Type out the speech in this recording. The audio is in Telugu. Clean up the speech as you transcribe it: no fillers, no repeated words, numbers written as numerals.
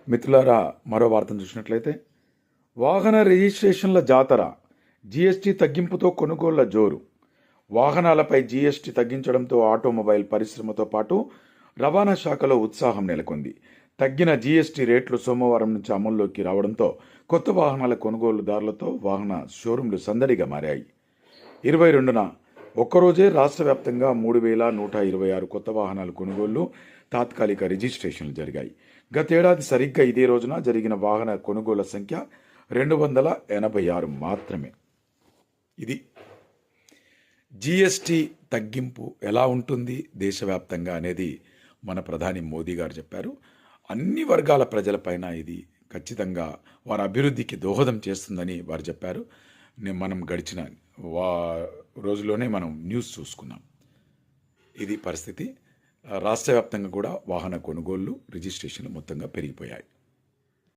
మిత్రులారా, మరో వార్తను చూసినట్లయితే వాహన రిజిస్ట్రేషన్ల జాతర, జీఎస్టీ తగ్గింపుతో కొనుగోళ్ల జోరు. వాహనాలపై జీఎస్టీ తగ్గించడంతో ఆటోమొబైల్ పరిశ్రమతో పాటు రవాణా శాఖలో ఉత్సాహం నెలకొంది. తగ్గిన జీఎస్టీ రేట్లు సోమవారం నుంచి అమల్లోకి రావడంతో కొత్త వాహనాల కొనుగోలుదారులతో వాహన షోరూంలు సందడిగా మారాయి. 22న ఒక్కరోజే రాష్ట్ర వ్యాప్తంగా 3,126 కొత్త వాహనాల కొనుగోళ్లు, తాత్కాలిక రిజిస్ట్రేషన్లు జరిగాయి. గతేడాది సరిగ్గా ఇదే రోజున జరిగిన వాహన కొనుగోళ్ల సంఖ్య 286 మాత్రమే. ఇది జీఎస్టీ తగ్గింపు ఎలా ఉంటుంది దేశవ్యాప్తంగా అనేది మన ప్రధాని మోదీ గారు చెప్పారు. అన్ని వర్గాల ప్రజలపైన ఇది ఖచ్చితంగా వారి అభివృద్ధికి దోహదం చేస్తుందని వారు చెప్పారు. మనం గడిచిన రోజులోనే మనం న్యూస్ చూసుకున్నాం. ఇది పరిస్థితి. రాష్ట్ర వ్యాప్తంగా కూడా వాహన కొనుగోళ్లు, రిజిస్ట్రేషన్లు మొత్తంగా పెరిగిపోయాయి.